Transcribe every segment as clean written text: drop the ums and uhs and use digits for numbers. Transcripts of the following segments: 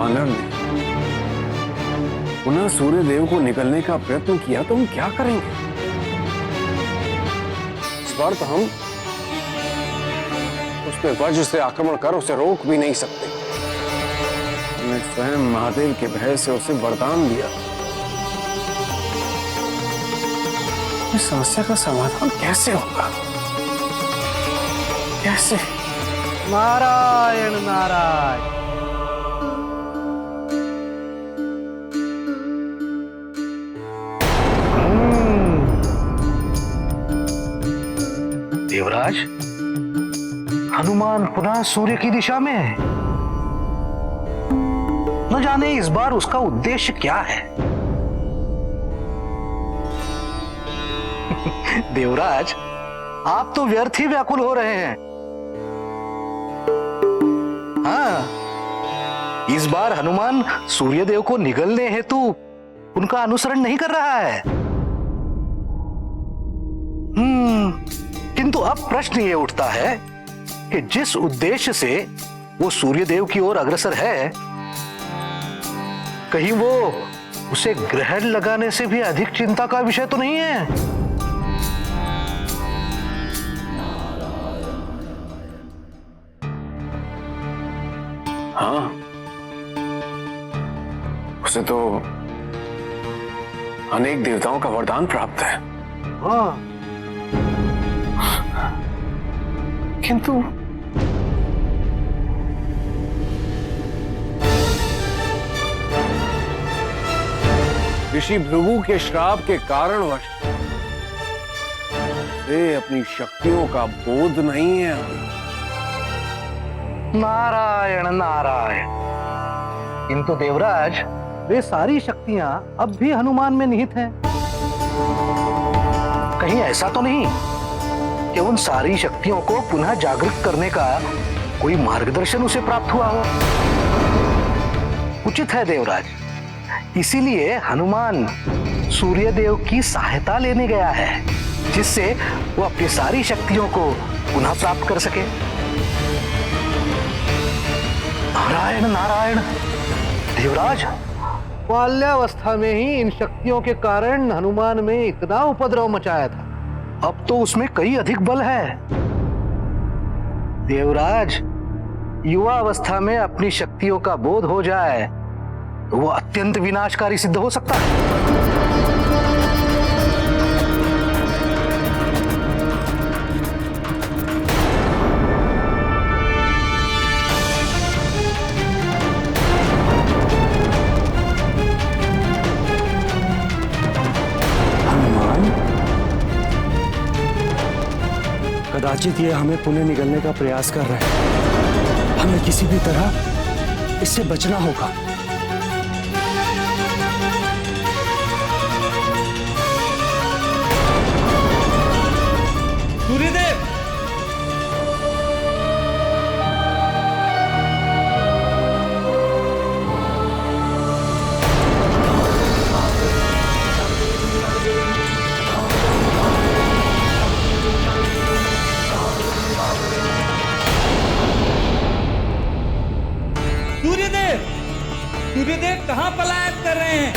वानर ने पुनः सूर्य देव को निकलने का प्रयत्न किया तो हम क्या करेंगे? इस बार तो हम उस पे वज्र से आक्रमण कर उसे रोक भी नहीं सकते। हमने स्वयं महादेव के भय से उसे वरदान दिया। इस समस्या का समाधान कैसे होगा? कैसे? नारायण नारायण। देवराज, हनुमान पुनः सूर्य की दिशा में है। न जाने इस बार उसका उद्देश्य क्या है। देवराज, आप तो व्यर्थ ही व्याकुल हो रहे हैं। हाँ, इस बार हनुमान सूर्यदेव को निगलने हेतु उनका अनुसरण नहीं कर रहा है। किंतु अब प्रश्न ये उठता है कि जिस उद्देश्य से वो सूर्यदेव की ओर अग्रसर है, कहीं वो उसे ग्रहण लगाने से भी अधिक चिंता का विषय तो नहीं है? हाँ, उसे तो अनेक देवताओं का वरदान प्राप्त है। हाँ, किंतु ऋषि भृगु के श्राप के कारणवश वे अपनी शक्तियों का बोध नहीं है। नारायण नारायण। किंतु देवराज, वे सारी शक्तियां अब भी हनुमान में निहित हैं। कहीं ऐसा तो नहीं कि उन सारी शक्तियों को पुनः जागृत करने का कोई मार्गदर्शन उसे प्राप्त हुआ हो? उचित है देवराज, इसीलिए हनुमान सूर्यदेव की सहायता लेने गया है, जिससे वो अपनी सारी शक्तियों को पुनः प्राप्त कर सके। नारायण नारायण। देवराज, बाल्यावस्था में ही इन शक्तियों के कारण हनुमान में इतना उपद्रव मचाया था, अब तो उसमें कई अधिक बल है। देवराज, युवा अवस्था में अपनी शक्तियों का बोध हो जाए तो वो अत्यंत विनाशकारी सिद्ध हो सकता है। कदाचित ये हमें पुनः निगलने का प्रयास कर रहे हैं। हमें किसी भी तरह इससे बचना होगा। सूर्यदेव, सूर्यदेव कहां पलायन कर रहे हैं?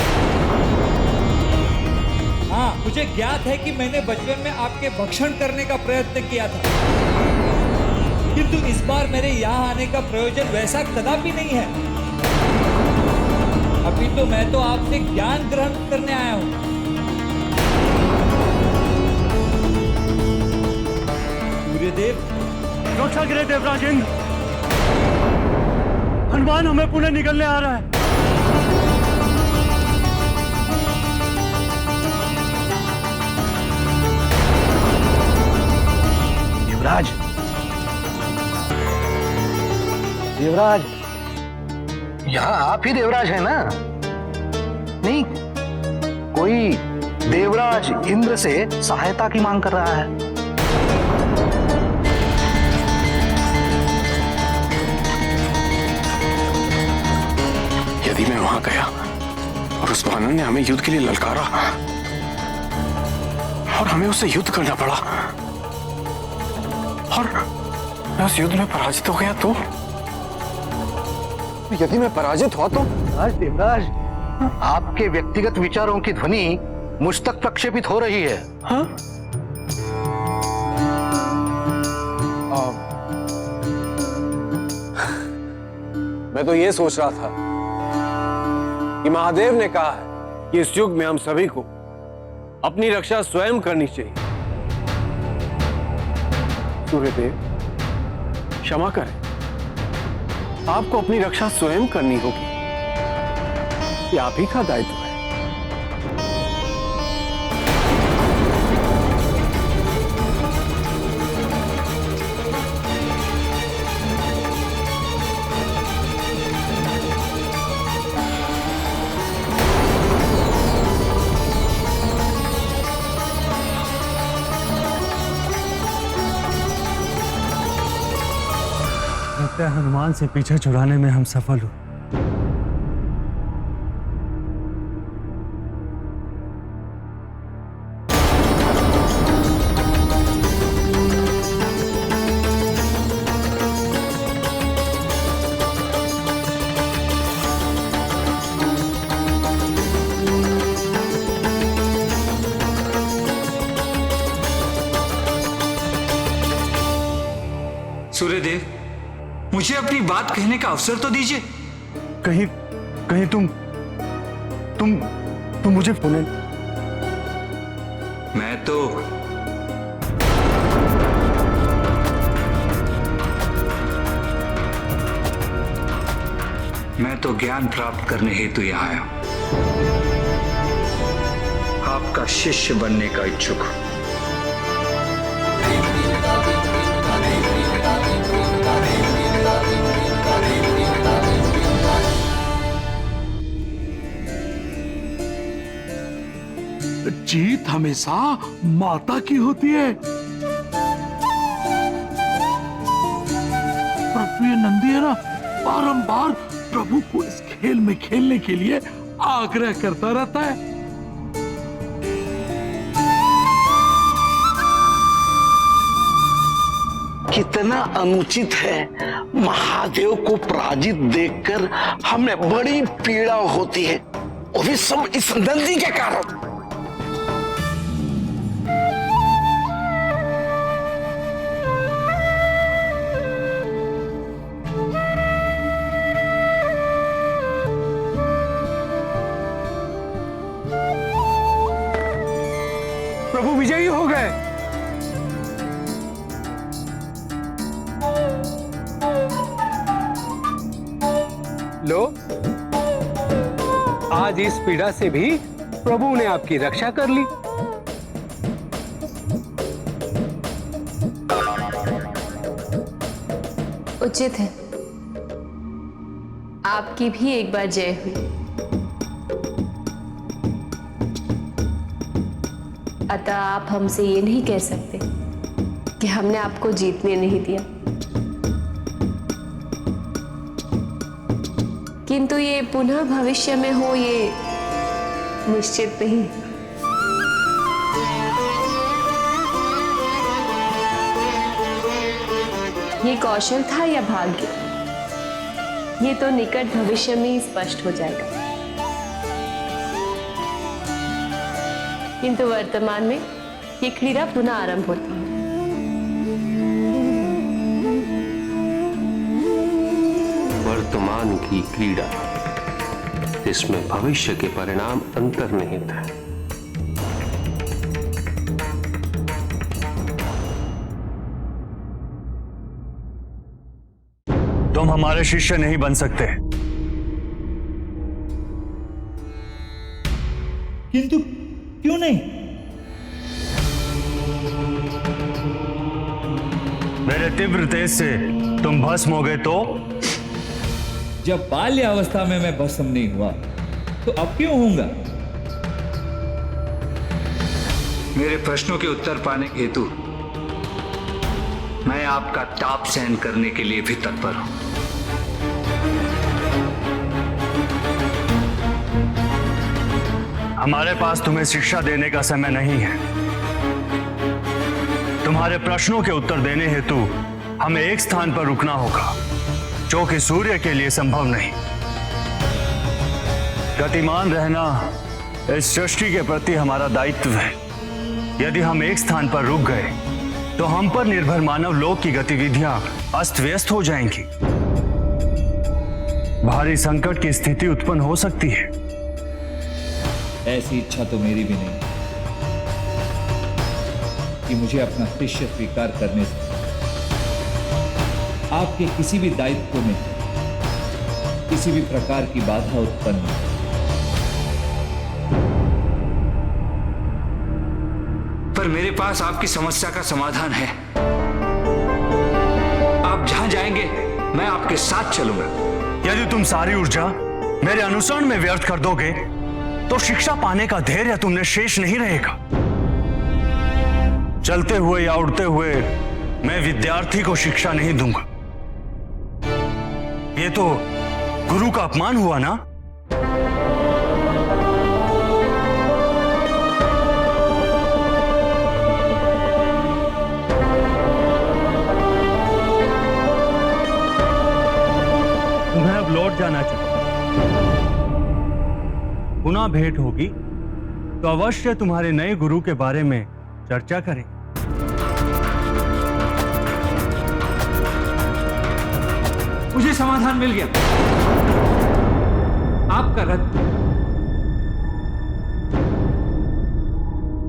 हाँ, मुझे ज्ञात है कि मैंने बचपन में आपके भक्षण करने का प्रयत्न किया था, किंतु इस बार मेरे यहाँ आने का प्रयोजन वैसा कदापि नहीं है। अभी तो मैं तो आपसे ज्ञान ग्रहण करने आया हूँ। सूर्यदेव, रक्षा गिरे देवराज इंद्र, हनुमान हमें पुनः निकलने आ रहा है। देवराज, देवराज, यहाँ आप ही देवराज है ना? नहीं, कोई देवराज इंद्र से सहायता की मांग कर रहा है। यदि मैं वहां गया और उस वानर ने हमें युद्ध के लिए ललकारा और हमें उससे युद्ध करना पड़ा और मैं उस युद्ध में पराजित हो गया, तो यदि मैं पराजित हुआ तो? आज देवराज, आपके व्यक्तिगत विचारों की ध्वनि मुझ तक प्रक्षेपित हो रही है। हाँ? मैं तो ये सोच रहा था कि महादेव ने कहा है कि इस युग में हम सभी को अपनी रक्षा स्वयं करनी चाहिए। सूर्यदेव, क्षमा करें, आपको अपनी रक्षा स्वयं करनी होगी। ये आप ही का दायित्व है। लगता है हनुमान से पीछा छुड़ाने में हम सफल हुए। सूर्यदेव, मुझे अपनी बात कहने का अवसर तो दीजिए। कहीं तुम मुझे पुणे। मैं तो ज्ञान प्राप्त करने हेतु यहाँ आया हूं। आपका शिष्य बनने का इच्छुक हूं। जीत हमेशा माता की होती है। प्रभु ये नंदी है ना, बारंबार प्रभु को इस खेल में खेलने के लिए आग्रह करता रहता है। कितना अनुचित है, महादेव को पराजित देखकर हमें बड़ी पीड़ा होती है, वो भी सब इस नंदी के कारण। प्रभु विजयी हो गए। लो, आज इस पीड़ा से भी प्रभु ने आपकी रक्षा कर ली। उचित है, आपकी भी एक बार जय हुई। अतः आप हमसे ये नहीं कह सकते कि हमने आपको जीतने नहीं दिया, किंतु ये पुनः भविष्य में हो ये निश्चित नहीं। ये कौशल था या भाग्य, ये तो निकट भविष्य में ही स्पष्ट हो जाएगा, किंतु वर्तमान में ये क्रीड़ा पुनः आरंभ होती है। वर्तमान की क्रीड़ा, इसमें भविष्य के परिणाम अंतर्निहित है। तुम हमारे शिष्य नहीं बन सकते, किंतु क्यों नहीं? मेरे तीव्र तेज से तुम भस्म हो गए तो? जब बाल्यावस्था में मैं भस्म नहीं हुआ तो अब क्यों होऊंगा? मेरे प्रश्नों के उत्तर पाने हेतु मैं आपका ताप सहन करने के लिए भी तत्पर हूं। हमारे पास तुम्हें शिक्षा देने का समय नहीं है। तुम्हारे प्रश्नों के उत्तर देने हेतु हमें एक स्थान पर रुकना होगा, जो कि सूर्य के लिए संभव नहीं। गतिमान रहना इस सृष्टि के प्रति हमारा दायित्व है। यदि हम एक स्थान पर रुक गए तो हम पर निर्भर मानव लोक की गतिविधियां अस्त व्यस्त हो जाएंगी। भारी संकट की स्थिति उत्पन्न हो सकती है। ऐसी इच्छा तो मेरी भी नहीं कि मुझे अपना शिष्य स्वीकार करने से आपके किसी भी दायित्व में किसी भी प्रकार की बाधा उत्पन्न हो। पर मेरे पास आपकी समस्या का समाधान है। आप जहां जाएंगे मैं आपके साथ चलूंगा। यदि तुम सारी ऊर्जा मेरे अनुसरण में व्यर्थ कर दोगे तो शिक्षा पाने का धैर्य तुमने शेष नहीं रहेगा। चलते हुए या उड़ते हुए मैं विद्यार्थी को शिक्षा नहीं दूंगा। ये तो गुरु का अपमान हुआ ना। तुम्हें अब लौट जाना चाहिए। पुनः भेंट होगी तो अवश्य तुम्हारे नए गुरु के बारे में चर्चा करें। मुझे समाधान मिल गया। आपका रथ,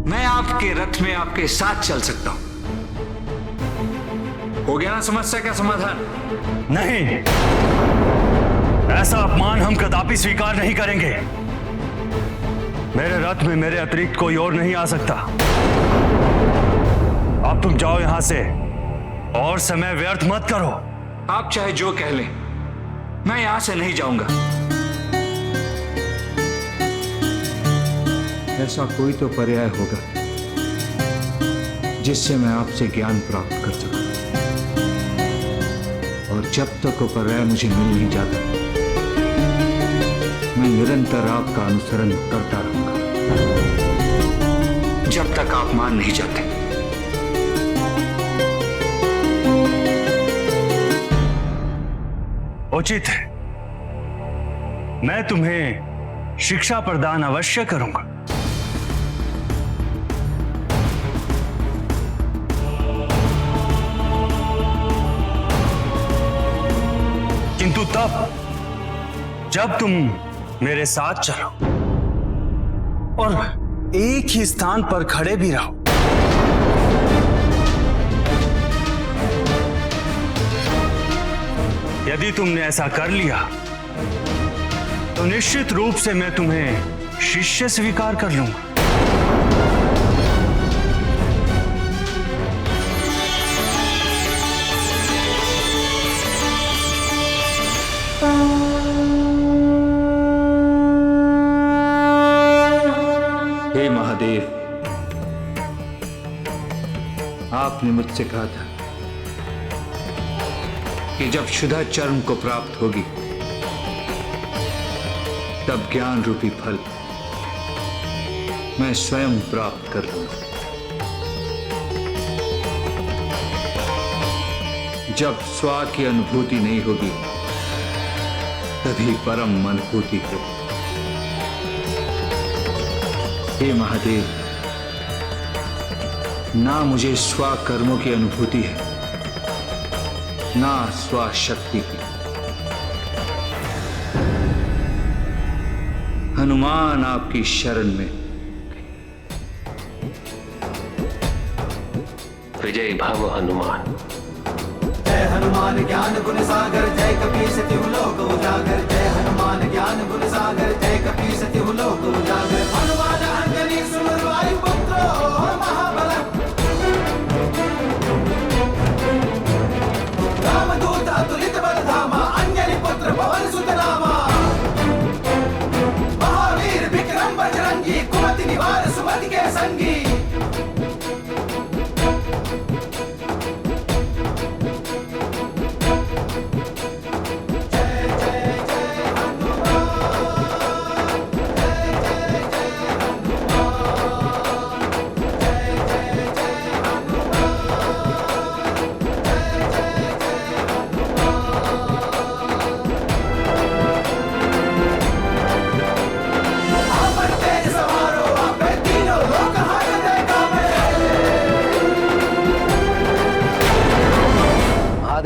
मैं आपके रथ में आपके साथ चल सकता हूं। हो गया ना समस्या का समाधान? नहीं, ऐसा अपमान हम कदापि स्वीकार नहीं करेंगे। मेरे रथ में मेरे अतिरिक्त कोई और नहीं आ सकता। अब तुम जाओ यहां से और समय व्यर्थ मत करो। आप चाहे जो कह लें, मैं यहां से नहीं जाऊंगा। ऐसा कोई तो पर्याय होगा जिससे मैं आपसे ज्ञान प्राप्त कर सकूं। और जब तक वो पर्याय मुझे मिल नहीं जाता, मैं निरंतर आपका अनुसरण करता रहूंगा जब तक आप मान नहीं जाते। उचित है, मैं तुम्हें शिक्षा प्रदान अवश्य करूंगा। किंतु तब जब तुम मेरे साथ चलो और एक ही स्थान पर खड़े भी रहो। यदि तुमने ऐसा कर लिया तो निश्चित रूप से मैं तुम्हें शिष्य स्वीकार कर लूंगा। हे महादेव, आपने मुझसे कहा था कि जब क्षुधा चर्म को प्राप्त होगी तब ज्ञान रूपी फल मैं स्वयं प्राप्त कर लूंगा। जब स्वा की अनुभूति नहीं होगी तभी परम अनुभूति होगी। हे महादेव, ना मुझे स्वा कर्मों की अनुभूति है, ना स्वा शक्ति की। हनुमान आपकी शरण में। विजय भव हनुमान। जय हनुमान ज्ञान गुण सागर, जय कपीस तिहु लोक उजागर। जय हनुमान ज्ञान गुण सागर, जय कपीस तिहु लोक उजागर। हनुमान अंजनी सुमर वायु पुत्रो महाबल। रामदूत अतुलित बल धामा, अंजनी पुत्र पवन सुत नामा। महावीर विक्रम बजरंगी, कुमति निवार सुमति के संगी। जय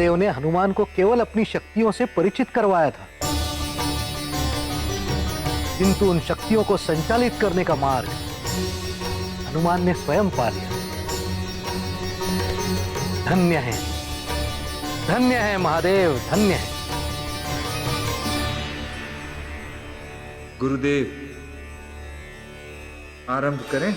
महादेव ने हनुमान को केवल अपनी शक्तियों से परिचित करवाया था, किंतु उन शक्तियों को संचालित करने का मार्ग हनुमान ने स्वयं पा लिया। धन्य है महादेव, धन्य है। गुरुदेव, आरंभ करें।